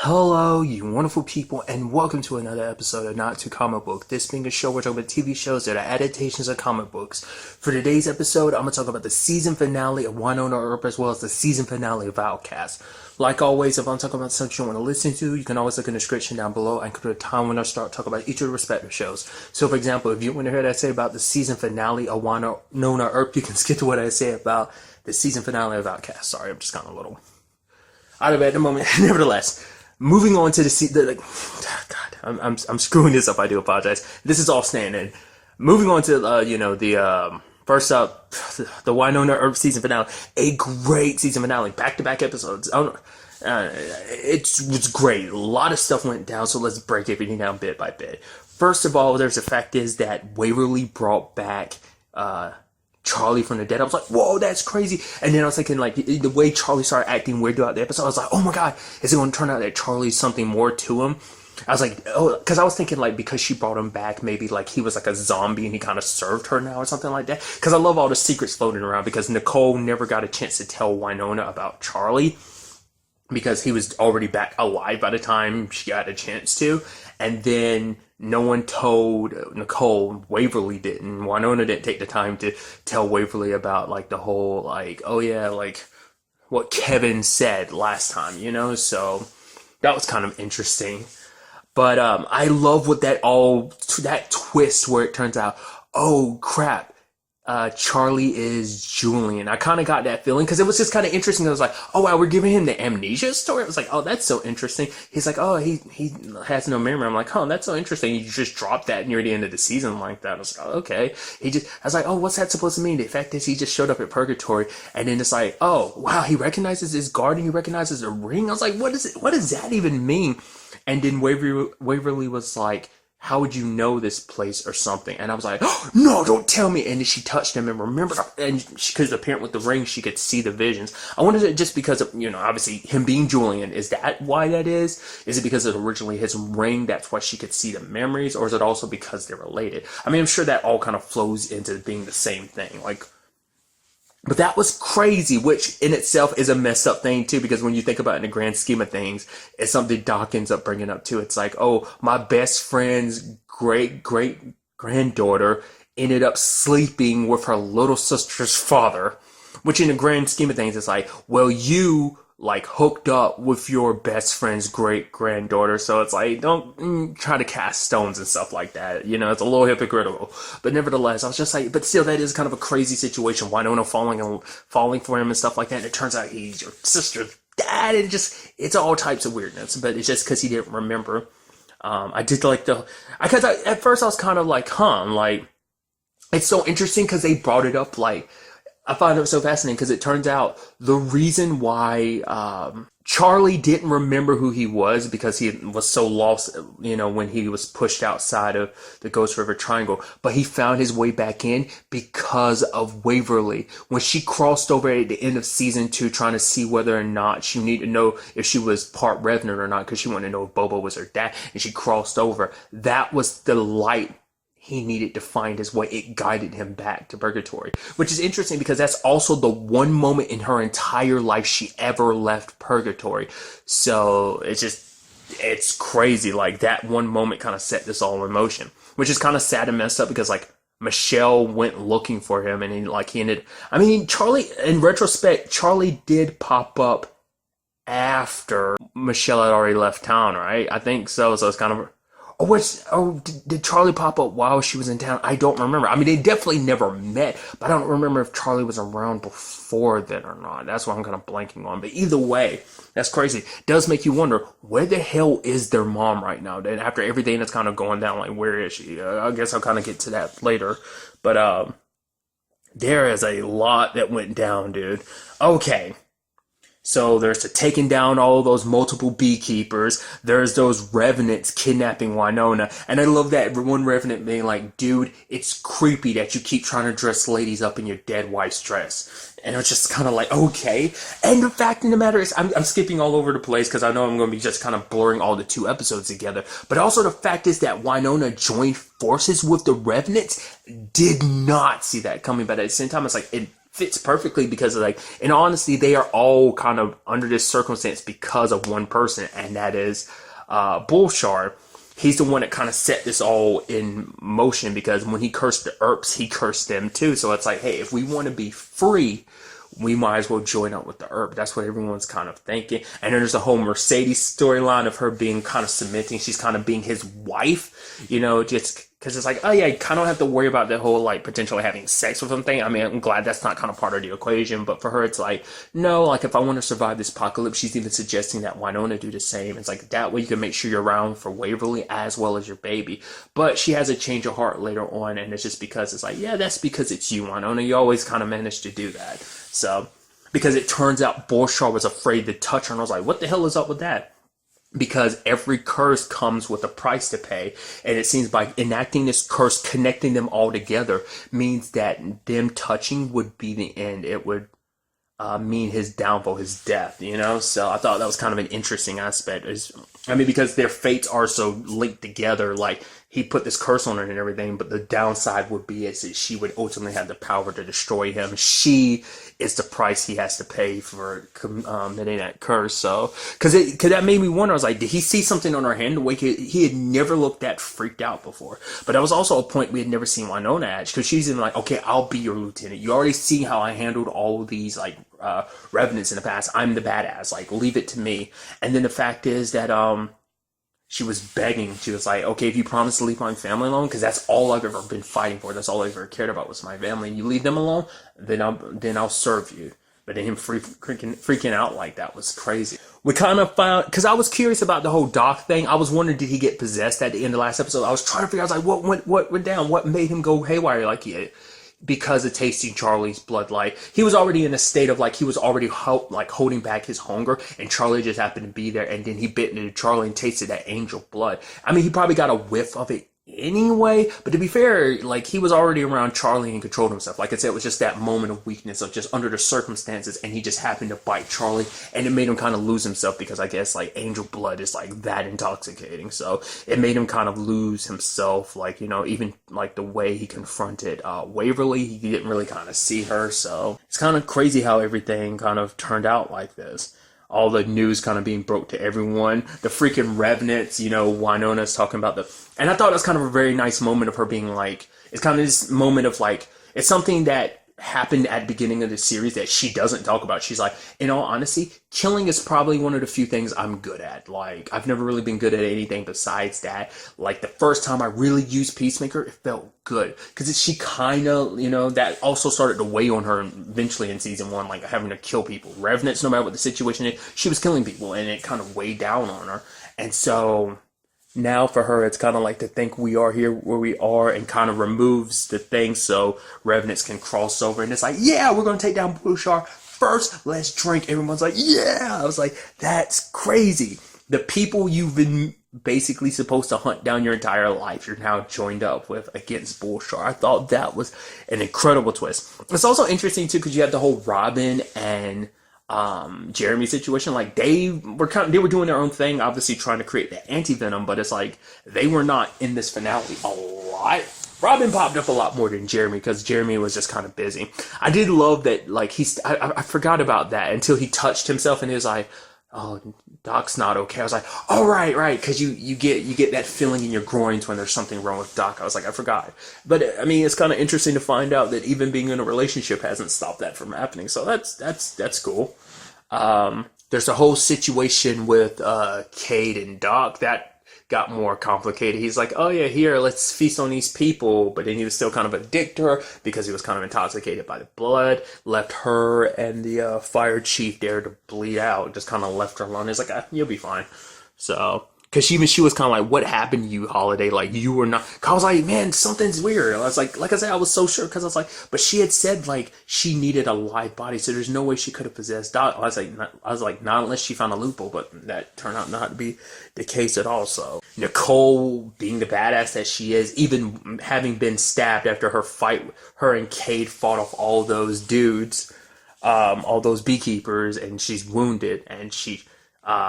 Hello, you wonderful people, and welcome to another episode of Not Too Comic Book. This being a show where we're talking about TV shows that are adaptations of comic books. For today's episode, I'm going to talk about the season finale of Wynonna Earp as well as the season finale of Outcast. Like always, if I'm talking about something you want to listen to, you can always look in the description down below and put a time when I start talking about each of the respective shows. So, for example, if you want to hear what I say about the season finale of Wynonna Earp, you can skip to what I say about the season finale of Outcast. Sorry, I'm just kind of a little out of it at the moment. Nevertheless. Moving on to God, I'm screwing this up. I do apologize. This is all standing. Moving on to first up, the Wynonna Earp season finale. A great season finale, back-to-back episodes. It was great. A lot of stuff went down, so let's break everything down bit by bit. First of all, there's the fact is that Waverly brought back Charlie from the dead. I was like, whoa, that's crazy. And then I was thinking, like, the way Charlie started acting weird throughout the episode, I was like, oh my god, is it going to turn out that Charlie's something more to him? I was like, oh, because I was thinking, like, because she brought him back, maybe, like, he was like a zombie and he kind of served her now or something like that. Because I love all the secrets floating around, because Nicole never got a chance to tell Wynonna about Charlie, because he was already back alive by the time she got a chance to. And then no one told Nicole. Waverly didn't. Wynonna didn't take the time to tell Waverly about, like, the whole, like, oh yeah, like, what Kevin said last time, you know? So that was kind of interesting. But I love what that twist where it turns out, oh crap, Charlie is Julian. I kind of got that feeling because it was just kind of interesting. I was like, oh wow, we're giving him the amnesia story. I was like, oh, that's so interesting. He's like, oh, he has no memory. I'm like, oh, that's so interesting. You just dropped that near the end of the season like that. I was like, oh, okay. I was like, oh, what's that supposed to mean? The fact is he just showed up at Purgatory, and then it's like, oh wow, he recognizes his garden. He recognizes the ring. I was like, what does that even mean? And then Waverly was like, how would you know this place or something? And I was like, oh, no, don't tell me. And then she touched him and remembered, and because apparently with the ring, she could see the visions. I wondered it just because of, obviously him being Julian. Is that why that is? Is it because of originally his ring? That's why she could see the memories? Or is it also because they're related? I mean, I'm sure that all kind of flows into being the same thing. But that was crazy, which in itself is a messed up thing too, because when you think about it in the grand scheme of things, it's something Doc ends up bringing up too. It's like, oh, my best friend's great granddaughter ended up sleeping with her little sister's father, which in the grand scheme of things, it's like, well, you like hooked up with your best friend's great granddaughter, so it's like, don't try to cast stones and stuff like that, it's a little hypocritical. But nevertheless, I was just like, but still, that is kind of a crazy situation. Wynonna falling for him and stuff like that, and it turns out he's your sister's dad, and it's all types of weirdness. But it's just because he didn't remember. I did like because at first I was kind of like, like, it's so interesting because they brought it up, like, I find it so fascinating because it turns out the reason why Charlie didn't remember who he was because he was so lost, when he was pushed outside of the Ghost River Triangle. But he found his way back in because of Waverly. When she crossed over at the end of season 2 trying to see whether or not she needed to know if she was part Revenant or not, because she wanted to know if Bobo was her dad, and she crossed over. That was the light he needed to find his way. It guided him back to Purgatory, which is interesting because that's also the one moment in her entire life she ever left Purgatory. So it's crazy. Like, that one moment kind of set this all in motion, which is kind of sad and messed up because, like, Michelle went looking for him and he ended, I mean, Charlie, in retrospect, Charlie did pop up after Michelle had already left town, right? I think so. So it's kind of, did Charlie pop up while she was in town? I don't remember. I mean, they definitely never met, but I don't remember if Charlie was around before then or not. That's what I'm kind of blanking on. But either way, that's crazy. It does make you wonder, where the hell is their mom right now? Then after everything that's kind of going down, like, where is she? I guess I'll kind of get to that later. But there is a lot that went down, dude. Okay. So there's the taking down all those multiple beekeepers. There's those revenants kidnapping Wynonna. And I love that one revenant being like, dude, it's creepy that you keep trying to dress ladies up in your dead wife's dress. And it's just kind of like, okay. And the fact of the matter is, I'm skipping all over the place because I know I'm going to be just kind of blurring all the 2 episodes together. But also the fact is that Wynonna joined forces with the Revenants. Did not see that coming. But at the same time, it's like, it fits perfectly because of, like, in honesty, they are all kind of under this circumstance because of one person, and that is Bullshar. He's the one that kind of set this all in motion, because when he cursed the Earps, he cursed them too. So it's like, hey, if we want to be free, we might as well join up with the Earp. That's what everyone's kind of thinking. And then there's the whole Mercedes storyline of her being kind of cementing. She's kind of being his wife, you know, just because it's like, oh yeah, you kind of don't have to worry about the whole, like, potentially having sex with him thing. I mean, I'm glad that's not kind of part of the equation, but for her, it's like, no, like, if I want to survive this apocalypse, she's even suggesting that Wynonna do the same. It's like, that way you can make sure you're around for Waverly as well as your baby. But she has a change of heart later on, and it's just because it's like, yeah, that's because it's you, Wynonna. You always kind of manage to do that. So, because it turns out Bullshar was afraid to touch her, and I was like, what the hell is up with that? Because every curse comes with a price to pay, and it seems by enacting this curse, connecting them all together, means that them touching would be the end. It would mean his downfall, his death, you know? So I thought that was kind of an interesting aspect. Because their fates are so linked together, like, he put this curse on her and everything, but the downside would be is that she would ultimately have the power to destroy him. She is the price he has to pay for committing that curse. So, cause that made me wonder, I was like, did he see something on her hand? The way he had never looked that freaked out before. But that was also a point we had never seen Wynonna at, because she's in like, okay, I'll be your lieutenant. You already see how I handled all of these, like, revenants in the past. I'm the badass, like, leave it to me. And then the fact is that, she was begging. She was like, okay, if you promise to leave my family alone, because that's all I've ever been fighting for. That's all I've ever cared about was my family. And you leave them alone, then I'll serve you. But then him freaking out like that was crazy. We kind of found, because I was curious about the whole Doc thing. I was wondering, did he get possessed at the end of the last episode? I was trying to figure out, I was like, what went down? What made him go haywire like he did? Because of tasting Charlie's blood. Like, he was already in a state of, like, he was already holding back his hunger, and Charlie just happened to be there, and then he bit into Charlie and tasted that angel blood. I mean, he probably got a whiff of it anyway, but to be fair, like, he was already around Charlie and controlled himself. Like I said, it was just that moment of weakness of just under the circumstances, and he just happened to bite Charlie, and it made him kind of lose himself, because I guess, like, angel blood is, like, that intoxicating. So it made him kind of lose himself, like, you know, even like the way he confronted Waverly, he didn't really kind of see her. So it's kind of crazy how everything kind of turned out like this. All the news kind of being broke to everyone. The freaking revenants, you know, Wynonna's talking about and I thought it was kind of a very nice moment of her being like, it's kind of this moment of like, it's something that happened at the beginning of the series that she doesn't talk about. She's like, in all honesty, killing is probably one of the few things I'm good at. Like, I've never really been good at anything besides that. Like, the first time I really used Peacemaker, it felt good. Because she kind of, you know, that also started to weigh on her eventually in season 1, like having to kill people. Revenants, no matter what the situation is, she was killing people, and it kind of weighed down on her. And so now for her, it's kind of like to think we are here where we are, and kind of removes the thing so revenants can cross over, and it's like, yeah, we're going to take down Bullshar first, let's drink. Everyone's like, yeah. I was like, that's crazy. The people you've been basically supposed to hunt down your entire life, you're now joined up with against Bullshar. I thought that was an incredible twist. It's also interesting too, because you have the whole Robin and Jeremy situation. Like, they were doing their own thing, obviously trying to create the anti-venom, but it's like they were not in this finale a lot. Robin popped up a lot more than Jeremy, because Jeremy was just kind of busy. I did love that, like, I forgot about that until he touched himself and he was like, oh, Doc's not okay. I was like, oh, right, because you get that feeling in your groins when there's something wrong with Doc. I was like, I forgot. But I mean, it's kind of interesting to find out that even being in a relationship hasn't stopped that from happening. So that's cool. There's a whole situation with Cade and Doc that got more complicated. He's like, oh yeah, here, let's feast on these people. But then he was still kind of addicted to her because he was kind of intoxicated by the blood. Left her and the fire chief there to bleed out. Just kind of left her alone. He's like, you'll be fine. So, because she was kind of like, what happened to you, Holiday? Like, you were not. I was like, man, something's weird. I was like I said, I was so sure, because I was like, but she had said like she needed a live body, so there's no way she could have possessed Doc. I was like, not unless she found a loophole, but that turned out not to be the case at all. So Nicole, being the badass that she is, even having been stabbed after her fight, her and Cade fought off all those dudes, all those beekeepers, and she's wounded, and she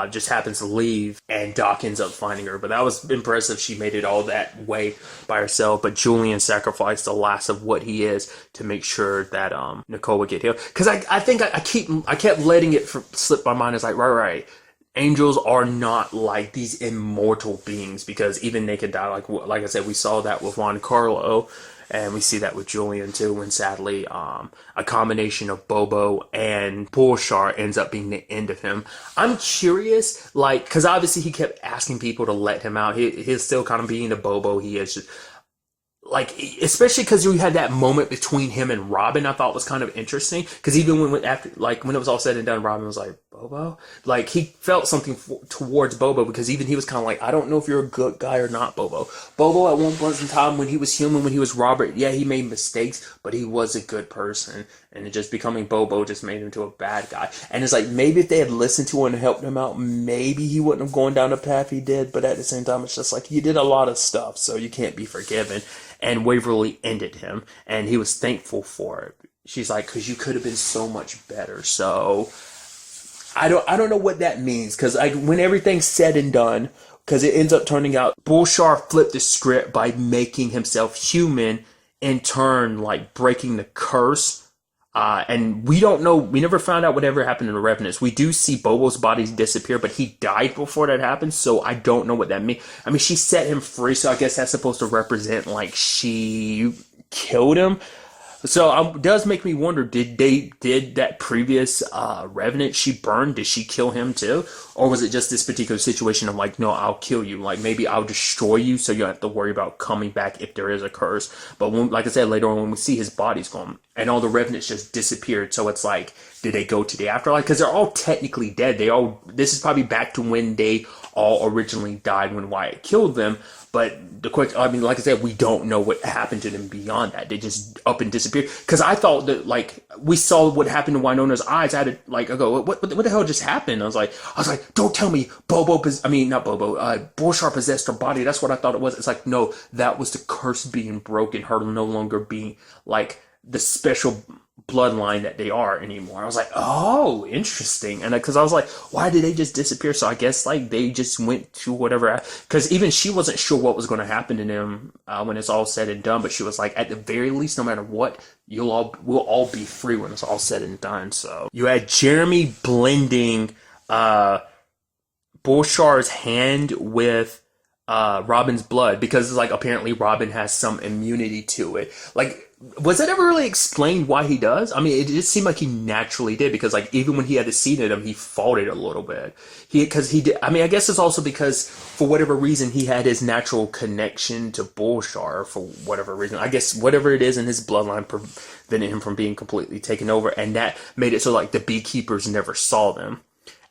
just happens to leave, and Doc ends up finding her. But that was impressive. She made it all that way by herself. But Julian sacrificed the last of what he is to make sure that Nicole would get healed. Because I think I kept letting it slip my mind. It's like, right. Angels are not like these immortal beings, because even they could die. Like I said, we saw that with Juan Carlo. And we see that with Julian too, when sadly, a combination of Bobo and Bulshar ends up being the end of him. I'm curious, like, because obviously he kept asking people to let him out. He's still kind of being the Bobo he is. Just, like, especially because we had that moment between him and Robin, I thought was kind of interesting. Because even when it was all said and done, Robin was like, Bobo? Like, he felt something towards Bobo, because even he was kind of like, I don't know if you're a good guy or not, Bobo. Bobo, at one point in time, when he was human, when he was Robert, yeah, he made mistakes, but he was a good person. And it just becoming Bobo just made him to a bad guy. And it's like, maybe if they had listened to him and helped him out, maybe he wouldn't have gone down the path he did. But at the same time, it's just like, he did a lot of stuff, so you can't be forgiven. And Waverly ended him, and he was thankful for it. She's like, because you could have been so much better. So I don't know what that means, because when everything's said and done, because it ends up turning out Bulshar flipped the script by making himself human, in turn, like, breaking the curse. And we don't know, we never found out whatever happened to the Revenants. We do see Bobo's body disappear, but he died before that happened, so I don't know what that means. I mean, she set him free, so I guess that's supposed to represent, like, she killed him. So it does make me wonder, did that previous Revenant she burned, did she kill him too? Or was it just this particular situation of like, no, I'll kill you. Like, maybe I'll destroy you so you don't have to worry about coming back if there is a curse. But like I said, later on when we see his body's gone and all the Revenants just disappeared. So it's like, did they go to the afterlife? Because they're all technically dead. This is probably back to when they all originally died, when Wyatt killed them. But the question, I mean, like I said, we don't know what happened to them beyond that. They just up and disappeared. Because I thought that, like, we saw what happened to Wynonna's eyes. I go, what the hell just happened? I was like, don't tell me Bulshar possessed her body. That's what I thought it was. It's like, no, that was the curse being broken. Her no longer being, like, the special bloodline that they are anymore. I was like, oh, interesting. And because I was like, why did they just disappear? So I guess like they just went to whatever, because even she wasn't sure what was going to happen to them when it's all said and done, but she was like, at the very least, no matter what, we'll all be free when it's all said and done. So you had Jeremy blending Bulshar's hand with Robin's blood, because it's like apparently Robin has some immunity to it. Like, was that ever really explained why he does? I mean, it just seemed like he naturally did, because like even when he had the seed in him, he fought it a little bit. Because he did. I mean, I guess it's also because for whatever reason he had his natural connection to Bulshar for whatever reason. I guess whatever it is in his bloodline prevented him from being completely taken over, and that made it so like the beekeepers never saw them.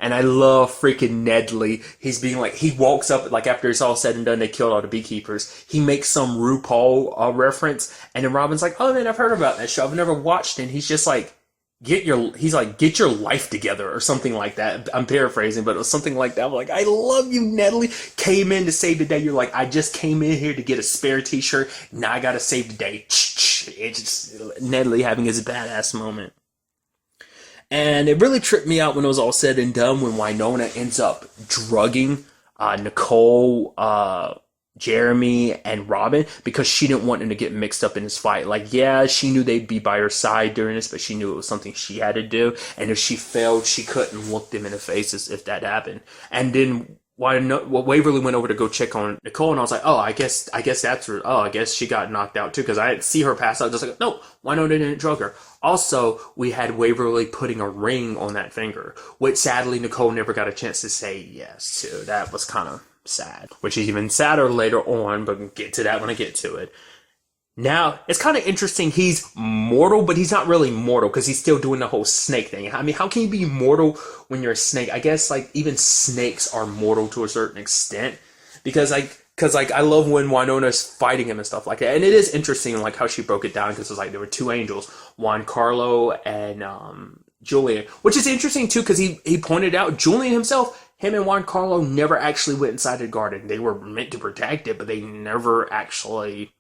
And I love freaking Nedley. He's being like, he walks up, like after it's all said and done, they killed all the beekeepers. He makes some RuPaul reference. And then Robin's like, oh man, I've heard about that show. I've never watched it. And he's just like, get your life together or something like that. I'm paraphrasing, but it was something like that. I'm like, I love you, Nedley. Came in to save the day. You're like, I just came in here to get a spare t-shirt. Now I got to save the day. It's just Nedley having his badass moment. And it really tripped me out when it was all said and done, when Wynonna ends up drugging Nicole, Jeremy, and Robin, because she didn't want them to get mixed up in this fight. Like, yeah, she knew they'd be by her side during this, but she knew it was something she had to do. And if she failed, she couldn't look them in the faces if that happened. And then Waverly went over to go check on Nicole, and I was like, oh, I guess that's her. Oh, I guess she got knocked out too, because I didn't see her pass out. Just like, no, Wynonna didn't drug her. Also, we had Waverly putting a ring on that finger, which sadly Nicole never got a chance to say yes to. That was kind of sad, which is even sadder later on, but we'll get to that when I get to it. Now, it's kind of interesting. He's mortal, but he's not really mortal, because he's still doing the whole snake thing. I mean, how can you be mortal when you're a snake? I guess, like, even snakes are mortal to a certain extent. Because I love when Wynonna's fighting him and stuff like that. And it is interesting, like, how she broke it down, because it was like there were two angels, Juan Carlo and Julian. Which is interesting, too, because he pointed out Julian himself, him and Juan Carlo never actually went inside the garden. They were meant to protect it, but they never actually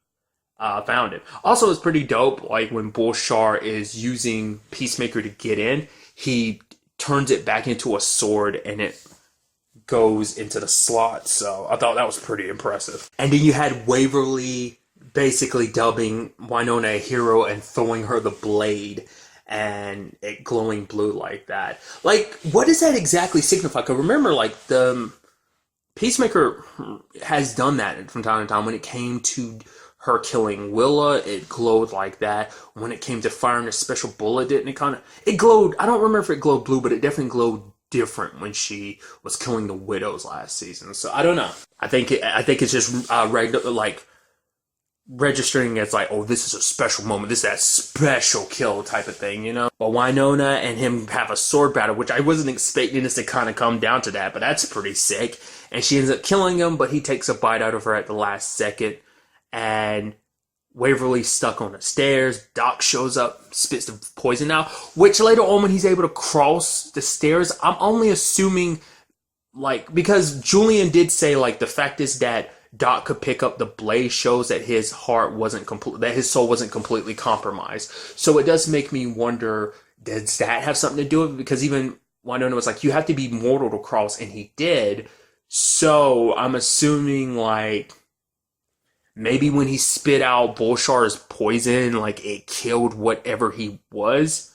found it. Also, it's pretty dope, like when Bulshar is using Peacemaker to get in, he turns it back into a sword, and it goes into the slot. So I thought that was pretty impressive. And then you had Waverly basically dubbing Wynonna a hero and throwing her the blade and it glowing blue like that. Like, what does that exactly signify? Because remember, like, the Peacemaker has done that from time to time. When it came to her killing Willa, it glowed like that. When it came to firing a special bullet, it glowed. I don't remember if it glowed blue, but it definitely glowed different when she was killing the widows last season. So I don't know. I think it's just like registering as like, oh, this is a special moment. This is that special kill type of thing, you know? But Wynonna and him have a sword battle, which I wasn't expecting this to kind of come down to that, but that's pretty sick. And she ends up killing him, but he takes a bite out of her at the last second. And Waverly's stuck on the stairs. Doc shows up, spits the poison out, which later on when he's able to cross the stairs, I'm only assuming, like, because Julian did say, like, the fact is that Doc could pick up the blade shows that his heart wasn't complete, that his soul wasn't completely compromised. So it does make me wonder, does that have something to do with it? Because even Wynonna was like, you have to be mortal to cross, and he did. So I'm assuming, like, maybe when he spit out Bolshar's poison, like, it killed whatever he was.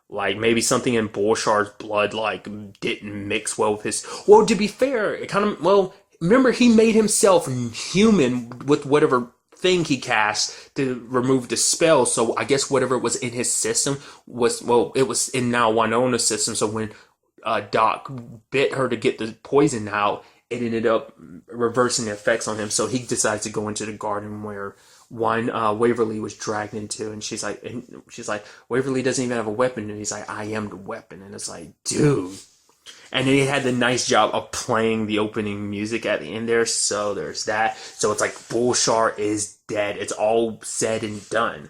Like, maybe something in Bolshar's blood, like, didn't mix well with his... Well, to be fair, it kind of... Well, remember, he made himself human with whatever thing he cast to remove the spell. So I guess whatever was in his system was... Well, it was in now Wynonna's system. So when Doc bit her to get the poison out, it ended up reversing the effects on him. So he decides to go into the garden where Waverly was dragged into, and she's like, Waverly doesn't even have a weapon, and he's like, I am the weapon, and it's like, dude. And then he had the nice job of playing the opening music at the end there, so there's that. So it's like, Bolshar is dead. It's all said and done.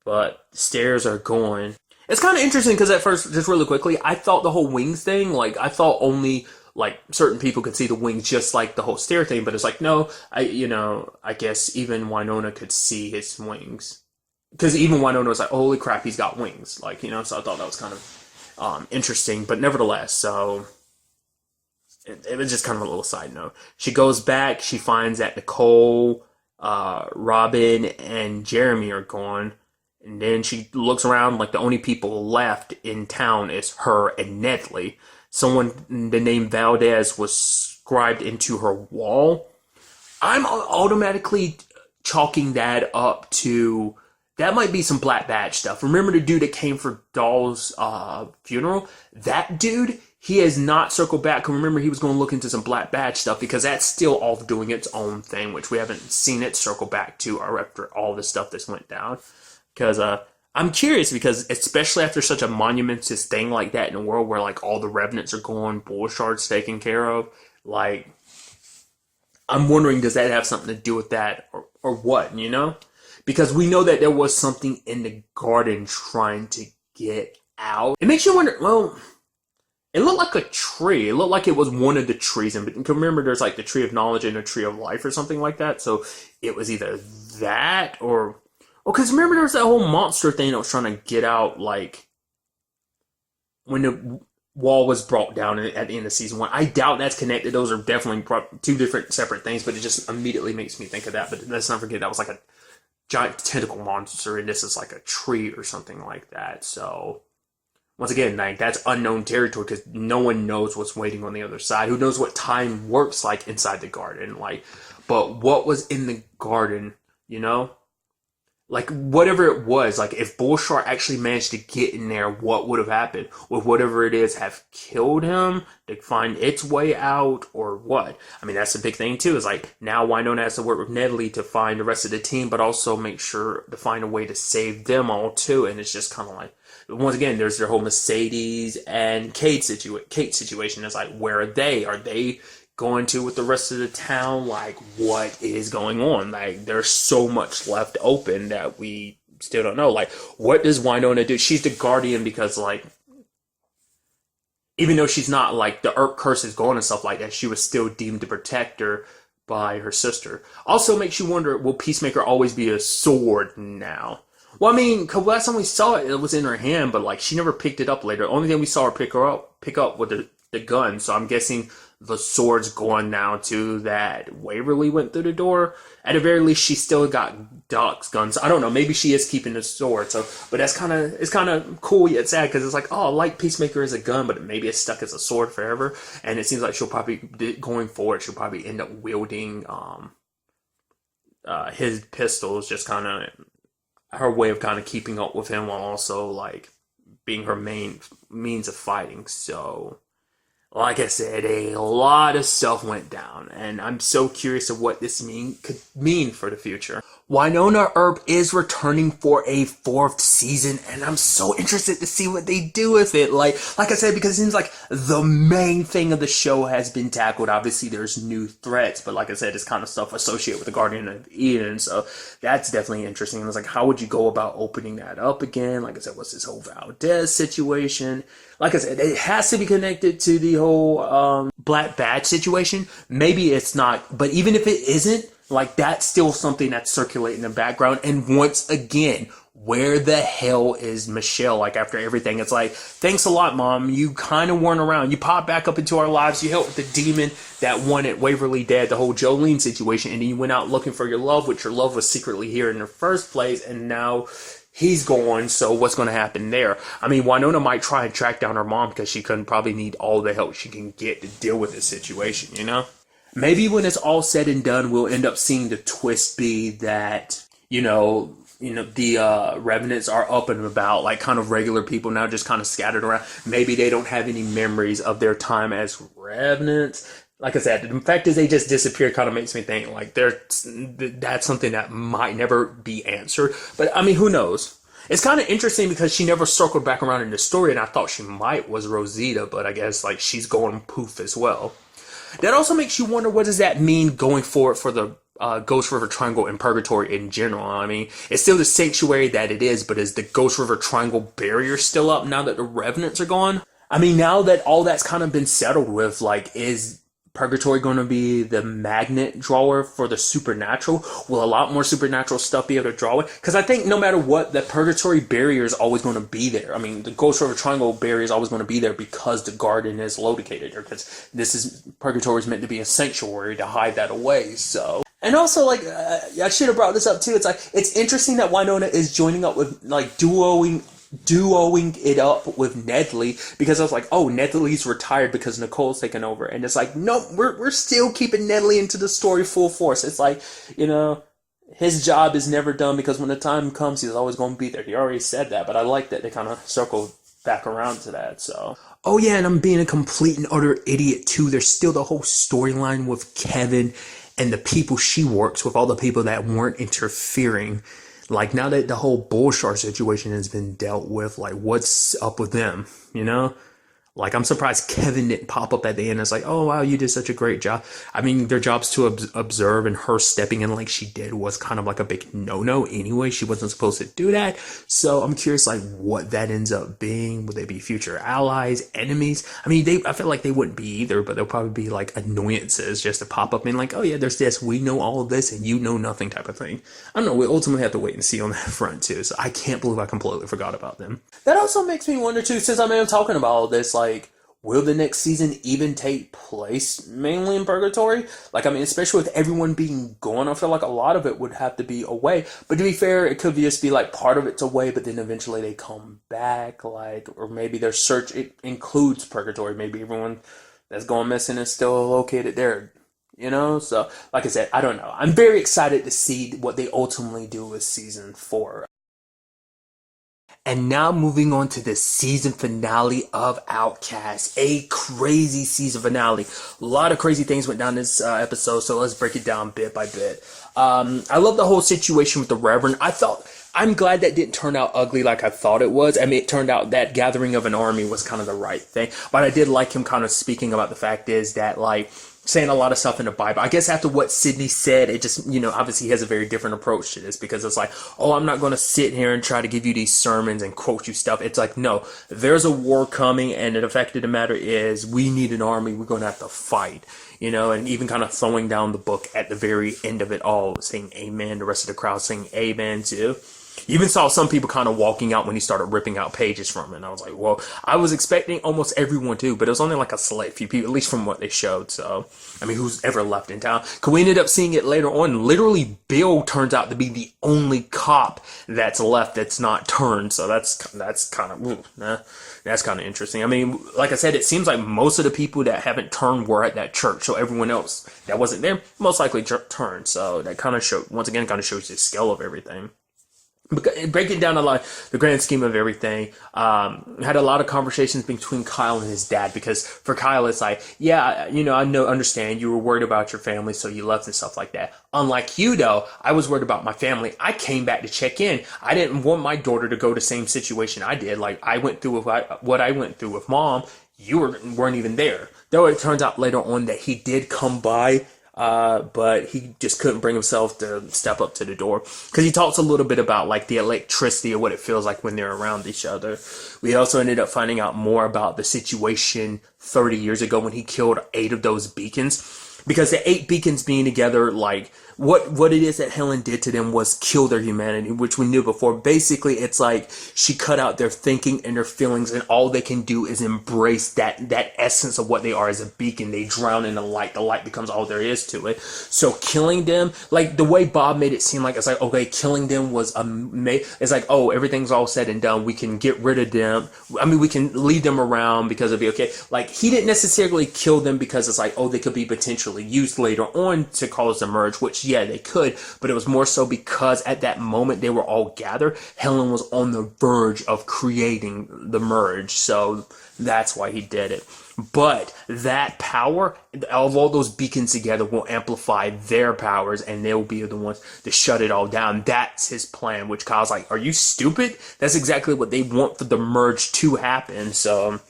But stairs are going. It's kind of interesting, because at first, just really quickly, I thought the whole wings thing, like, I thought only... like, certain people could see the wings just like the whole stair thing, but it's like, no, I guess even Wynonna could see his wings. Because even Wynonna was like, holy crap, he's got wings. Like, so I thought that was kind of interesting, but nevertheless, so it was just kind of a little side note. She goes back, she finds that Nicole, Robin, and Jeremy are gone, and then she looks around like the only people left in town is her and Nedley. Someone, the name Valdez, was scribed into her wall. I'm automatically chalking that up to, that might be some Black Badge stuff. Remember the dude that came for Doll's funeral? That dude, he has not circled back. Remember, he was going to look into some Black Badge stuff, because that's still off doing its own thing, which we haven't seen it circle back to after all the stuff that's went down. Because, I'm curious, because especially after such a monumentous thing like that in a world where, like, all the revenants are gone, Bolshar's taken care of, like, I'm wondering, does that have something to do with that or what, Because we know that there was something in the garden trying to get out. It makes you wonder, well, it looked like a tree. It looked like it was one of the trees. And remember, there's, like, the tree of knowledge and the tree of life or something like that. So it was either that or... Well, because remember there was that whole monster thing that was trying to get out, like, when the wall was brought down at the end of season 1. I doubt that's connected. Those are definitely two different separate things, but it just immediately makes me think of that. But let's not forget that was like a giant tentacle monster, and this is like a tree or something like that. So, once again, like, that's unknown territory, because no one knows what's waiting on the other side. Who knows what time works like inside the garden? Like, but what was in the garden, Like, whatever it was, like, if Bolshar actually managed to get in there, what would have happened? Would whatever it is have killed him to find its way out, or what? I mean, that's the big thing, too, is, like, now Wynonna has to work with Nedley to find the rest of the team, but also make sure to find a way to save them all, too, and it's just kind of like, once again, there's their whole Mercedes and Kate situation. It's like, where are they? Are they going to with the rest of the town? Like, what is going on? Like, there's so much left open that we still don't know. Like, what does Wynonna do? She's the guardian because, like, even though she's not, like, the Earp curse is gone and stuff like that, she was still deemed the protector by her sister. Also makes you wonder, will Peacemaker always be a sword now? Well, I mean, cause last time we saw it, it was in her hand, but, like, she never picked it up later. The only thing we saw her pick up with the gun, so I'm guessing the swords going down to that Waverly went through the door. At the very least, she still got Doc's guns. I don't know. Maybe she is keeping the sword. So, but it's kind of cool yet sad because it's like, oh, like Peacemaker is a gun, but maybe it's stuck as a sword forever. And it seems like she'll probably going forward, she'll probably end up wielding his pistols, just kind of her way of kind of keeping up with him while also like being her main means of fighting. So, like I said, a lot of stuff went down, and I'm so curious of what this could mean for the future. Wynonna Earp is returning for a 4th season, and I'm so interested to see what they do with it. Like I said, because it seems like the main thing of the show has been tackled. Obviously, there's new threats, but like I said, it's kind of stuff associated with the Guardian of Eden, so that's definitely interesting. And it's like, how would you go about opening that up again? Like I said, what's this whole Valdez situation? Like I said, it has to be connected to the whole Black Badge situation. Maybe it's not, but even if it isn't, like that's still something that's circulating in the background. And once again, where the hell is Michelle? Like after everything, it's like, thanks a lot, Mom. You kind of weren't around. You popped back up into our lives. You helped the demon that wanted Waverly dead, the whole Jolene situation. And then you went out looking for your love, which your love was secretly here in the first place. And now he's gone, so what's going to happen there? I mean, Wynonna might try and track down her mom because she couldn't probably need all the help she can get to deal with this situation, you know? Maybe when it's all said and done, we'll end up seeing the twist be that, the Revenants are up and about, like kind of regular people now, just kind of scattered around. Maybe they don't have any memories of their time as Revenants. Like I said, the fact is they just disappeared kind of makes me think like that's something that might never be answered. But I mean, who knows? It's kind of interesting because she never circled back around in the story, and I thought she might was Rosita, but I guess like she's going poof as well. That also makes you wonder, what does that mean going forward for the Ghost River Triangle and Purgatory in general? I mean, it's still the sanctuary that it is, but is the Ghost River Triangle barrier still up now that the Revenants are gone? I mean, now that all that's kind of been settled with, like, is Purgatory going to be the magnet drawer for the supernatural? Will a lot more supernatural stuff be able to draw it? Because I think no matter what, the Purgatory barrier is always going to be there. I mean, the Ghost River Triangle barrier is always going to be there because the garden is located there. Because Purgatory is meant to be a sanctuary to hide that away. So, and also, like, I should have brought this up too. It's like, it's interesting that Wynonna is joining up with, like, duoing it up with Nedley, because I was like, oh, Nedley's retired because Nicole's taken over, and it's like, nope, we're still keeping Nedley into the story full force. It's like, his job is never done because when the time comes, he's always going to be there. He already said that, but I like that they kind of circled back around to that. So, oh yeah, and I'm being a complete and utter idiot too. There's still the whole storyline with Kevin and the people she works with, all the people that weren't interfering. Like, now that the whole Bullshar situation has been dealt with, like, what's up with them, you know? Like, I'm surprised Kevin didn't pop up at the end. It's like, oh, wow, you did such a great job. I mean, their job's to observe, and her stepping in like she did was kind of like a big no-no anyway. She wasn't supposed to do that. So I'm curious, like, what that ends up being. Would they be future allies, enemies? I mean, I feel like they wouldn't be either, but they'll probably be, like, annoyances just to pop up and like, oh, yeah, there's this. We know all of this, and you know nothing type of thing. I don't know. We ultimately have to wait and see on that front, too. So I can't believe I completely forgot about them. That also makes me wonder, too, since I'm talking about all this, like, will the next season even take place mainly in Purgatory? Like, I mean, especially with everyone being gone, I feel like a lot of it would have to be away. But to be fair, it could just be like part of it's away, but then eventually they come back, like, or maybe their search, it includes Purgatory. Maybe everyone that's gone missing is still located there, you know? So, like I said, I don't know. I'm very excited to see what they ultimately do with season 4. And now moving on to the season finale of Outcast. A crazy season finale. A lot of crazy things went down this episode, so let's break it down bit by bit. I love the whole situation with the Reverend. I'm glad that didn't turn out ugly like I thought it was. I mean, it turned out that gathering of an army was kind of the right thing. But I did like him kind of speaking about the fact is that, like, saying a lot of stuff in the Bible. I guess after what Sydney said, it just, obviously he has a very different approach to this, because it's like, oh, I'm not going to sit here and try to give you these sermons and quote you stuff. It's like, no, there's a war coming, and the fact of the matter is we need an army. We're going to have to fight, and even kind of throwing down the book at the very end of it all, saying amen. The rest of the crowd saying amen too. You even saw some people kind of walking out when he started ripping out pages from it. And I was like, well, I was expecting almost everyone to, but it was only like a select few people, at least from what they showed. So, I mean, who's ever left in town? Because we ended up seeing it later on. Literally, Bill turns out to be the only cop that's left that's not turned. So that's kind of, that's kind of interesting. I mean, like I said, it seems like most of the people that haven't turned were at that church. So everyone else that wasn't there most likely turned. So that kind of once again, kind of shows the scale of everything. Breaking down the grand scheme of everything, had a lot of conversations between Kyle and his dad, because for Kyle it's like, yeah, understand you were worried about your family, so you left and stuff like that. Unlike you though, I was worried about my family. I came back to check in. I didn't want my daughter to go the same situation I did. Like I went through with what I went through with mom. You weren't even there. Though it turns out later on that he did come by. But he just couldn't bring himself to step up to the door, because he talks a little bit about like the electricity of what it feels like when they're around each other. We also ended up finding out more about the situation 30 years ago when he killed 8 of those beacons, because the 8 beacons being together, like what it is that Helen did to them was kill their humanity, which we knew before. Basically, it's like she cut out their thinking and their feelings, and all they can do is embrace that essence of what they are as a beacon. They drown in the light. The light becomes all there is to it. So killing them, like the way Bob made it seem like, it's like, okay, killing them was it's like, oh, everything's all said and done. We can get rid of them. I mean, we can leave them around because it'll be okay. Like, he didn't necessarily kill them because it's like, oh, they could be potentially used later on to cause the merge, which, yeah, they could, but it was more so because at that moment they were all gathered. Helen was on the verge of creating the merge, so that's why he did it. But that power of all those beacons together will amplify their powers, and they'll be the ones to shut it all down. That's his plan, which Kyle's like, are you stupid? That's exactly what they want for the merge to happen. So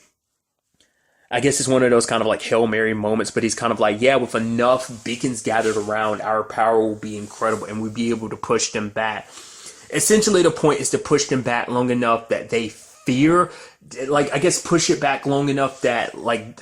I guess it's one of those kind of like Hail Mary moments, but he's kind of like, yeah, with enough beacons gathered around, our power will be incredible and we'll be able to push them back. Essentially, the point is to push them back long enough that they fear, like, I guess push it back long enough that, like,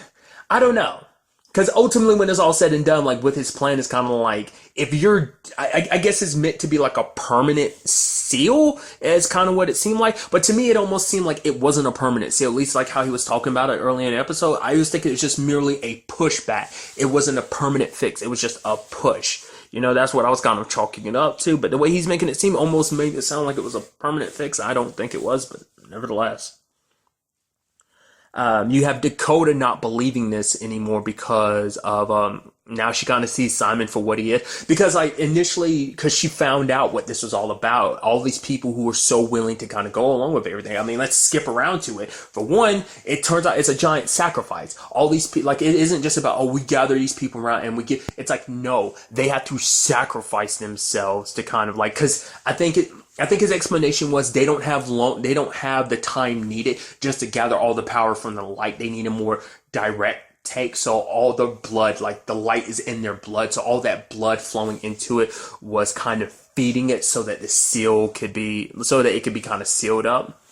I don't know. Because ultimately, when it's all said and done, like, with his plan, it's kind of like, if you're, I guess it's meant to be like a permanent seal, is kind of what it seemed like. But to me, it almost seemed like it wasn't a permanent seal, at least like how he was talking about it early in the episode. I was thinking it was just merely a pushback. It wasn't a permanent fix. It was just a push. That's what I was kind of chalking it up to. But the way he's making it seem almost made it sound like it was a permanent fix. I don't think it was, but nevertheless. You have Dakota not believing this anymore because of, now she kind of sees Simon for what he is. Because because she found out what this was all about. All these people who were so willing to kind of go along with everything. I mean, let's skip around to it. For one, it turns out it's a giant sacrifice. All these people, like, it isn't just about, oh, we gather these people around and it's like, no, they have to sacrifice themselves to kind of like, because I think his explanation was they don't have the time needed just to gather all the power from the light. They need a more direct take. So all the blood, like the light is in their blood. So all that blood flowing into it was kind of feeding it so that it could be kind of sealed up.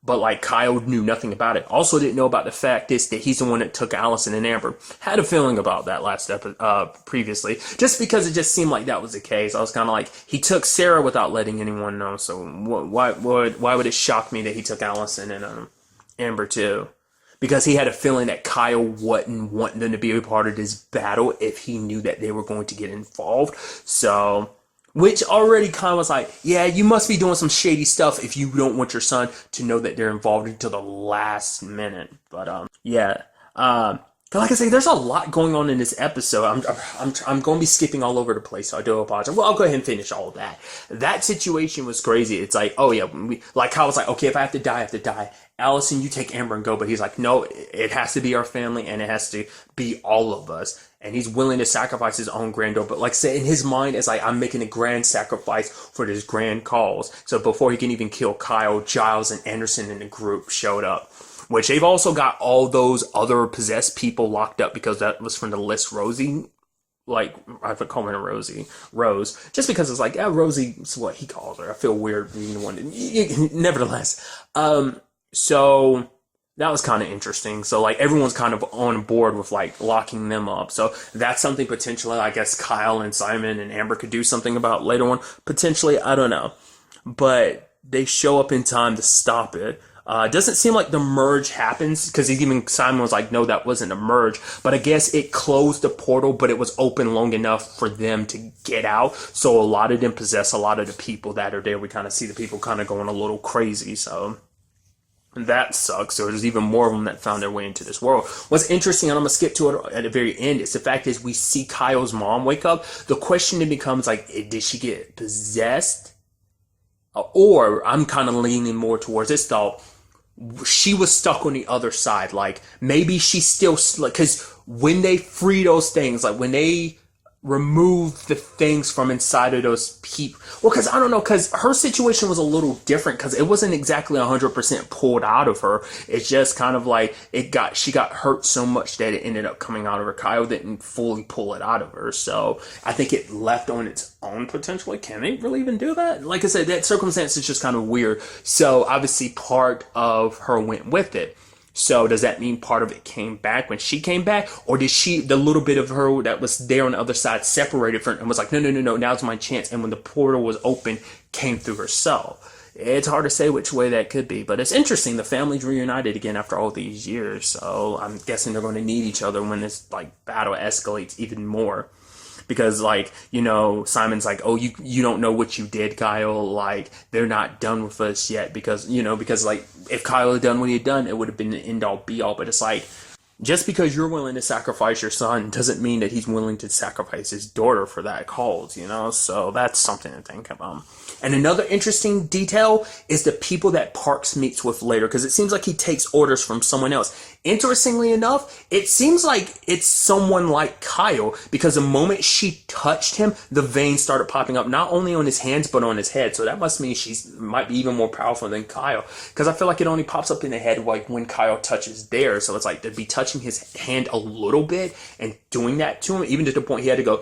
But like Kyle knew nothing about it. Also didn't know about the fact that he's the one that took Allison and Amber. Had a feeling about that last episode, previously, just because it just seemed like that was the case. I was kind of like, he took Sarah without letting anyone know. So why would it shock me that he took Allison and Amber too? Because he had a feeling that Kyle wouldn't want them to be a part of this battle if he knew that they were going to get involved. So, which already kind of was like, yeah, you must be doing some shady stuff if you don't want your son to know that they're involved until the last minute. But yeah. Like I say, there's a lot going on in this episode. I'm going to be skipping all over the place, so I do apologize. Well, I'll go ahead and finish all of that. That situation was crazy. It's like, oh yeah, like Kyle was like, okay, if I have to die, I have to die. Allison, you take Amber and go. But he's like, no, it has to be our family, and it has to be all of us. And he's willing to sacrifice his own granddaughter. But like I said, in his mind, it's like, I'm making a grand sacrifice for this grand cause. So before he can even kill Kyle, Giles and Anderson in the group showed up. Which they've also got all those other possessed people locked up, because that was from the list Rosie, like, I would call her Rose, just because it's like, yeah, Rosie's what he calls her. I feel weird being the one. Nevertheless, so that was kind of interesting. So like everyone's kind of on board with like locking them up. So that's something potentially, I guess Kyle and Simon and Amber could do something about later on. Potentially, I don't know. But they show up in time to stop it. It doesn't seem like the merge happens, because even Simon was like, no, that wasn't a merge. But I guess it closed the portal, but it was open long enough for them to get out. So a lot of them possess a lot of the people that are there. We kind of see the people kind of going a little crazy. So that sucks. So there's even more of them that found their way into this world. What's interesting, and I'm going to skip to it at the very end, is the fact is we see Kyle's mom wake up. The question then becomes like, did she get possessed? Or I'm kind of leaning more towards this thought. She was stuck on the other side. Like, maybe she's still, because when they free those things, like when they remove the things from inside of those people, well, because I don't know, because her situation was a little different, because it wasn't exactly 100% pulled out of her. It's just kind of like she got hurt so much that it ended up coming out of her. Kyle didn't fully pull it out of her, so I think it left on its own potentially. Can they really even do that? Like I said, that circumstance is just kind of weird. So obviously part of her went with it. So does that mean part of it came back when she came back? Or did the little bit of her that was there on the other side separated from and was like, no, now's my chance. And when the portal was open, came through herself. It's hard to say which way that could be, but it's interesting. The family's reunited again after all these years. So I'm guessing they're going to need each other when this like battle escalates even more. Because, like, you know, Simon's like, oh, you don't know what you did, Kyle. Like, they're not done with us yet. Because, like, if Kyle had done what he had done, it would have been the end-all, be-all. But it's like, just because you're willing to sacrifice your son doesn't mean that he's willing to sacrifice his daughter for that cause, So that's something to think about. And another interesting detail is the people that Parks meets with later, because it seems like he takes orders from someone else. Interestingly enough, it seems like it's someone like Kyle, because the moment she touched him, the veins started popping up, not only on his hands, but on his head. So that must mean might be even more powerful than Kyle, because I feel like it only pops up in the head like when Kyle touches theirs. So it's like to be touching his hand a little bit and doing that to him, even to the point he had to go,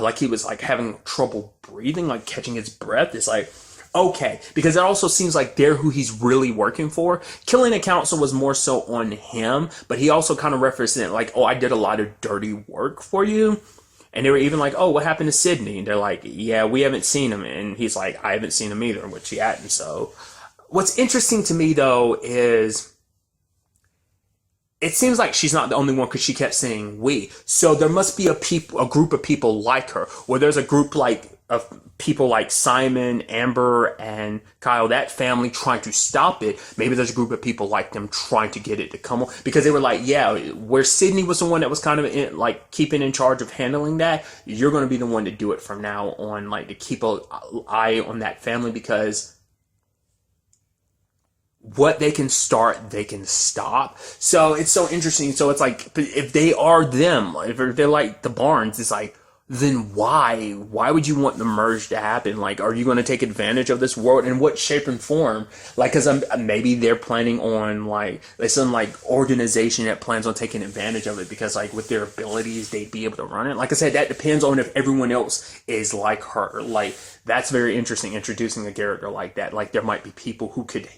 like he was like having trouble breathing, like catching his breath. It's like, okay, because it also seems like they're who he's really working for. Killing a council was more so on him, but he also kind of referenced it like, oh, I did a lot of dirty work for you. And they were even like, oh, what happened to Sydney? And they're like, yeah, we haven't seen him. And he's like, I haven't seen him either, which he hadn't. So what's interesting to me, though, is it seems like she's not the only one, because she kept saying we. So there must be a group of people like her, where there's a group of people like Simon, Amber, and Kyle, that family trying to stop it. Maybe there's a group of people like them trying to get it to come on, because they were like, yeah, where Sydney was the one that was kind of keeping in charge of handling that, you're going to be the one to do it from now on, like to keep an eye on that family, because what they can start, they can stop. So it's so interesting. So it's like, if they are them, if they're like the Barnes, it's like, then why would you want the merge to happen? Like, are you going to take advantage of this world? In what shape and form? Like, because maybe they're planning on, like, there's some, like, organization that plans on taking advantage of it, because, like, with their abilities, they'd be able to run it. Like I said, that depends on if everyone else is like her. Like, that's very interesting, introducing a character like that. Like, there might be people who could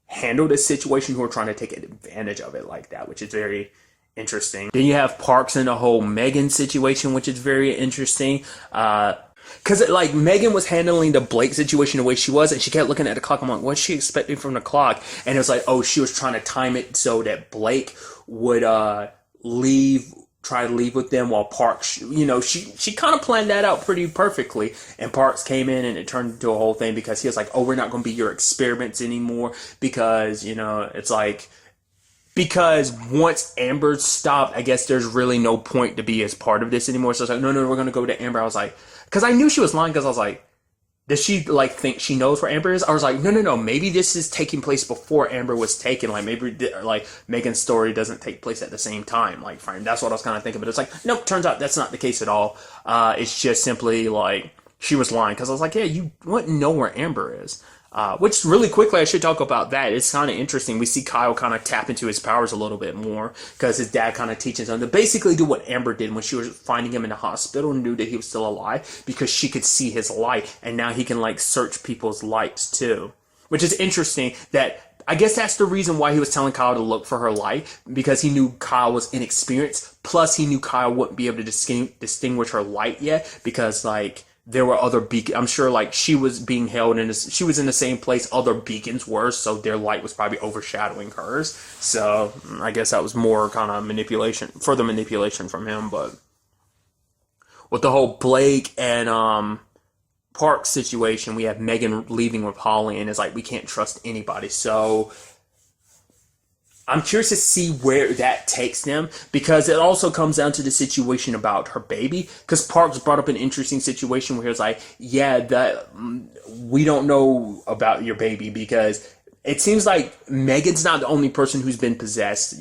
handle this situation who are trying to take advantage of it like that, which is very interesting. Then you have Parks and the whole Megan situation, which is very interesting. Because like Megan was handling the Blake situation the way she was, and she kept looking at the clock. I'm like, what's she expecting from the clock? And it was like, oh, she was trying to time it so that Blake would try to leave with them, while Parks, she kind of planned that out pretty perfectly. And Parks came in and it turned into a whole thing, because he was like, oh, we're not going to be your experiments anymore, because, it's like, because once Amber stopped, I guess there's really no point to be as part of this anymore. So it's like, no, we're going to go to Amber. I was like, because I knew she was lying, because I was like, does she like think she knows where Amber is? I was like, no, maybe this is taking place before Amber was taken. Like maybe like Megan's story doesn't take place at the same time. Like that's what I was kind of thinking. But it's like, nope, turns out that's not the case at all. It's just simply like she was lying, because I was like, yeah, you wouldn't know where Amber is. Which really quickly, I should talk about that. It's kind of interesting. We see Kyle kind of tap into his powers a little bit more, because his dad kind of teaches him to basically do what Amber did when she was finding him in the hospital and knew that he was still alive, because she could see his light, and now he can like search people's lights too. Which is interesting. That I guess that's the reason why he was telling Kyle to look for her light, because he knew Kyle was inexperienced. Plus, he knew Kyle wouldn't be able to distinguish her light yet, because like there were other beacons. I'm sure like she was being held in she was in the same place other beacons were, so their light was probably overshadowing hers. So I guess that was more kind of further manipulation from him. But with the whole Blake and Park situation, we have Megan leaving with Holly, and it's like we can't trust anybody. So I'm curious to see where that takes them, because it also comes down to the situation about her baby. Because Parks brought up an interesting situation where it's like, yeah, that we don't know about your baby, because it seems like Megan's not the only person who's been possessed,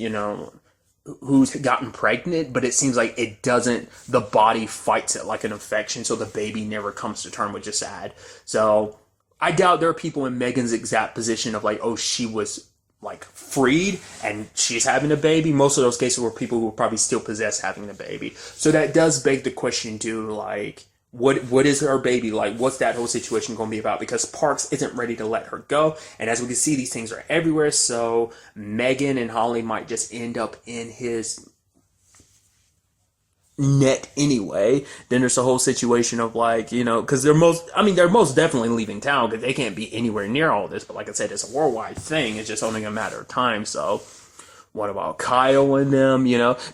who's gotten pregnant, but it seems like the body fights it like an infection, so the baby never comes to term, which is sad. So I doubt there are people in Megan's exact position of like, oh, she was like freed and she's having a baby. Most of those cases were people who were probably still possessed having the baby. So that does beg the question too, like, what is her baby like? What's that whole situation going to be about? Because Parks isn't ready to let her go. And as we can see, these things are everywhere. So Megan and Holly might just end up in his net anyway. Then there's the whole situation of like, because they're most definitely leaving town, because they can't be anywhere near all this. But like I said, it's a worldwide thing. It's just only a matter of time. So what about Kyle and them,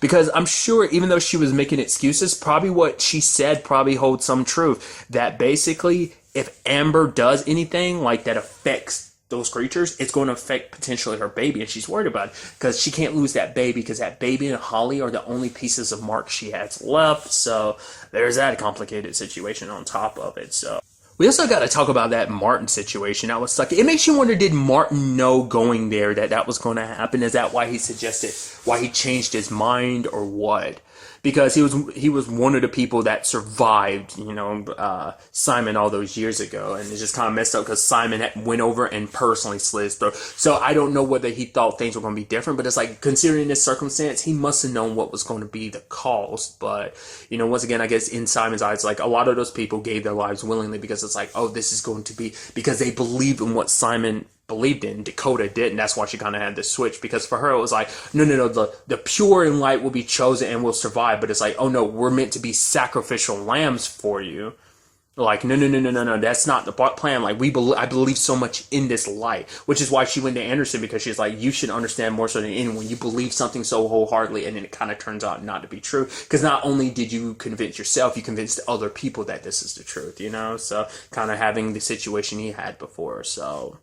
Because I'm sure, even though she was making excuses, probably what she said probably holds some truth. That basically, if Amber does anything like that affects those creatures, it's going to affect potentially her baby, and she's worried about it because she can't lose that baby, because that baby and Holly are the only pieces of Mark she has left. So there's that complicated situation on top of it. So we also got to talk about that Martin situation. That was sucky. It makes you wonder, did Martin know going there that was going to happen? Is that why he changed his mind, or what? Because he was one of the people that survived, Simon all those years ago, and it's just kind of messed up because Simon went over and personally slit his throat. So I don't know whether he thought things were going to be different, but it's like, considering this circumstance, he must have known what was going to be the cause. But once again, I guess in Simon's eyes, like, a lot of those people gave their lives willingly because it's like, oh, this is going to be because they believe in what Simon believed in. Dakota didn't. That's why she kind of had this switch, because for her it was like, no, the pure in light will be chosen and will survive. But it's like, oh no, we're meant to be sacrificial lambs for you. Like, no, that's not the plan. Like, I believe so much in this light, which is why she went to Anderson, because she's like, you should understand more so than anyone. You believe something so wholeheartedly, and then it kind of turns out not to be true. Because not only did you convince yourself, you convinced other people that this is the truth, So kind of having the situation he had before. So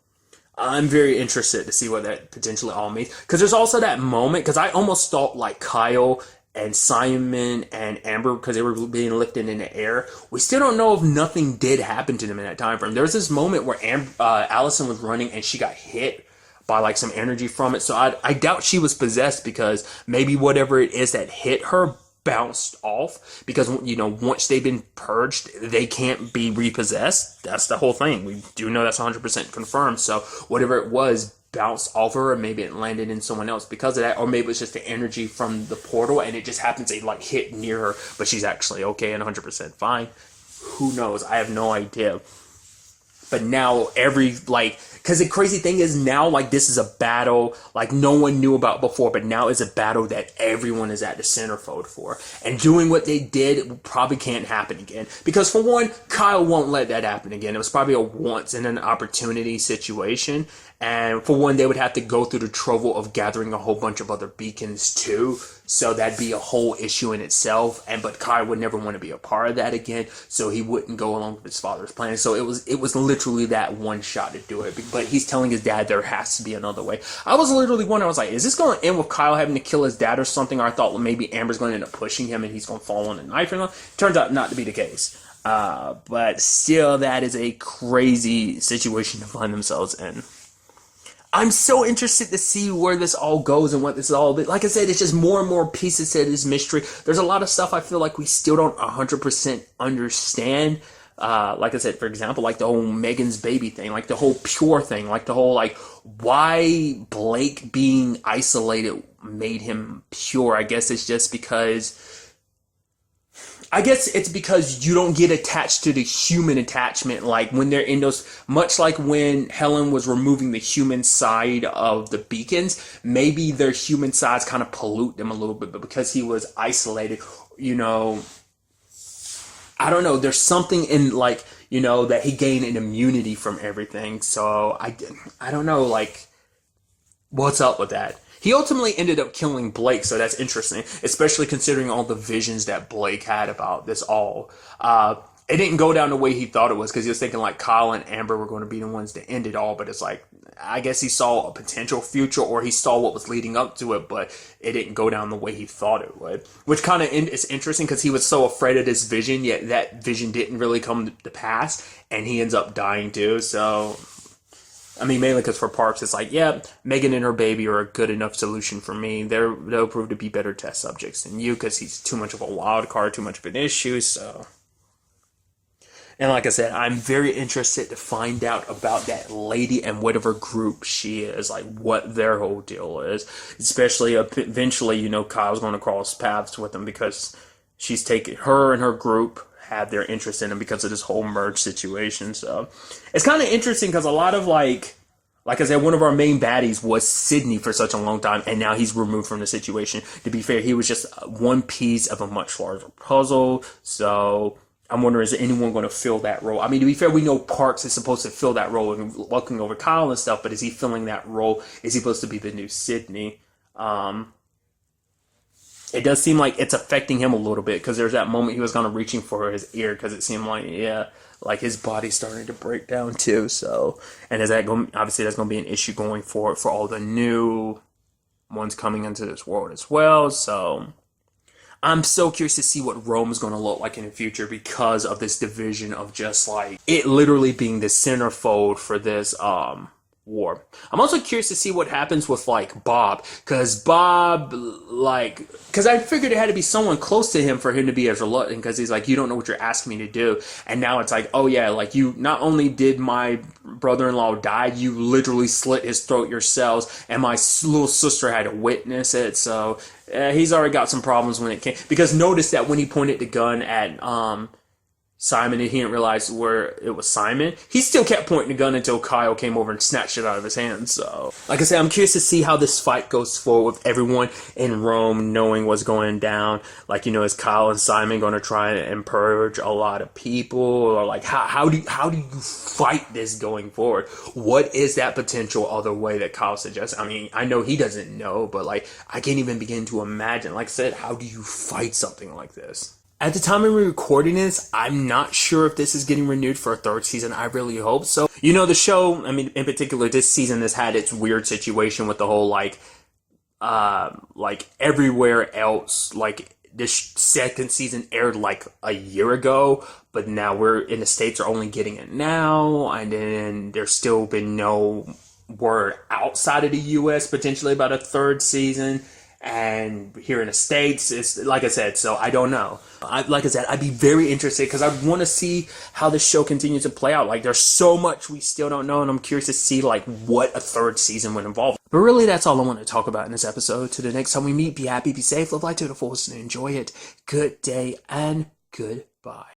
I'm very interested to see what that potentially all means. Because there's also that moment, because I almost thought like Kyle and Simon and Amber, because they were being lifted in the air, we still don't know if nothing did happen to them in that time frame. There was this moment where Allison was running and she got hit by like some energy from it. So I doubt she was possessed, because maybe whatever it is that hit her bounced off, because once they've been purged, they can't be repossessed. That's the whole thing. We do know that's 100% confirmed. So whatever it was bounced off her, or maybe it landed in someone else because of that, or maybe it's just the energy from the portal and it just happens to like hit near her, but she's actually okay and 100% fine. Who knows? I have no idea. But now because the crazy thing is now, like, this is a battle like no one knew about before, but now is a battle that everyone is at the centerfold for. And doing what they did probably can't happen again. Because for one, Kyle won't let that happen again. It was probably a once in an opportunity situation. And for one, they would have to go through the trouble of gathering a whole bunch of other beacons too. So that'd be a whole issue in itself. But Kyle would never want to be a part of that again. So he wouldn't go along with his father's plan. So it was literally that one shot to do it. But he's telling his dad there has to be another way. I was literally wondering, I was like, is this going to end with Kyle having to kill his dad or something? Or I thought, well, maybe Amber's going to end up pushing him and he's going to fall on a knife or something. Turns out not to be the case. But still, that is a crazy situation to find themselves in. I'm so interested to see where this all goes and what this is all about. Like I said, it's just more and more pieces to this mystery. There's a lot of stuff I feel like we still don't 100% understand. Like I said, for example, like the whole Megan's baby thing, like the whole pure thing, like the whole, like, why Blake being isolated made him pure. I guess it's because you don't get attached to the human attachment, like when they're in those, much like when Helen was removing the human side of the beacons, maybe their human sides kind of pollute them a little bit, but because he was isolated, I don't know. There's something in like, you know, that he gained an immunity from everything. So I don't know, like, what's up with that? He ultimately ended up killing Blake, so that's interesting, especially considering all the visions that Blake had about this all. It didn't go down the way he thought it was, because he was thinking like Kyle and Amber were going to be the ones to end it all, but it's like, I guess he saw a potential future, or he saw what was leading up to it, but it didn't go down the way he thought it would. Which kind of is interesting, because he was so afraid of this vision, yet that vision didn't really come to pass, and he ends up dying too, so... I mean, mainly because for Parks, it's like, yeah, Megan and her baby are a good enough solution for me. They'll prove to be better test subjects than you, because he's too much of a wild card, too much of an issue, so... And like I said, I'm very interested to find out about that lady and whatever group she is, like what their whole deal is. Especially eventually, you know, Kyle's going to cross paths with them, because she's taken, her and her group have their interest in him because of this whole merge situation. So it's kind of interesting, because a lot of like I said, one of our main baddies was Sydney for such a long time, and now he's removed from the situation. To be fair, he was just one piece of a much larger puzzle. So I'm wondering, is anyone going to fill that role? I mean, to be fair, we know Parks is supposed to fill that role and looking over Kyle and stuff, but is he filling that role? Is he supposed to be the new Sydney? It does seem like it's affecting him a little bit, because there's that moment he was kind of reaching for his ear, because it seemed like, yeah, like his body's starting to break down too. So, and is that going? Obviously, that's going to be an issue going forward for all the new ones coming into this world as well. So, I'm so curious to see what Rome is going to look like in the future, because of this division of just like it literally being the centerfold for this war. I'm also curious to see what happens with like Bob, because I figured it had to be someone close to him for him to be as reluctant, because he's like, you don't know what you're asking me to do. And now it's like, oh yeah, like you not only did my brother-in-law die, you literally slit his throat yourselves, and my little sister had to witness it. So he's already got some problems when it came, because notice that when he pointed the gun at Simon and he didn't realize where it was Simon, he still kept pointing the gun until Kyle came over and snatched it out of his hand. So, like I said, I'm curious to see how this fight goes forward with everyone in Rome knowing what's going down. Like, you know, is Kyle and Simon going to try and purge a lot of people? Or like, how do you fight this going forward? What is that potential other way that Kyle suggests? I mean, I know he doesn't know, but like, I can't even begin to imagine. Like I said, how do you fight something like this? At the time of me recording this, I'm not sure if this is getting renewed for a third season. I really hope so. You know, the show, I mean, in particular, this season has had its weird situation with the whole, like everywhere else, like, this second season aired, like, a year ago, but now we're in the States are only getting it now, and then there's still been no word outside of the U.S. potentially about a third season. And here in the States, it's like I said, so I don't know. Like I said, I'd be very interested, because I want to see how this show continues to play out. Like, there's so much we still don't know, and I'm curious to see like what a third season would involve. But really, that's all I want to talk about in this episode. To the next time we meet, be happy, be safe, live life to the fullest, and enjoy it. Good day and goodbye.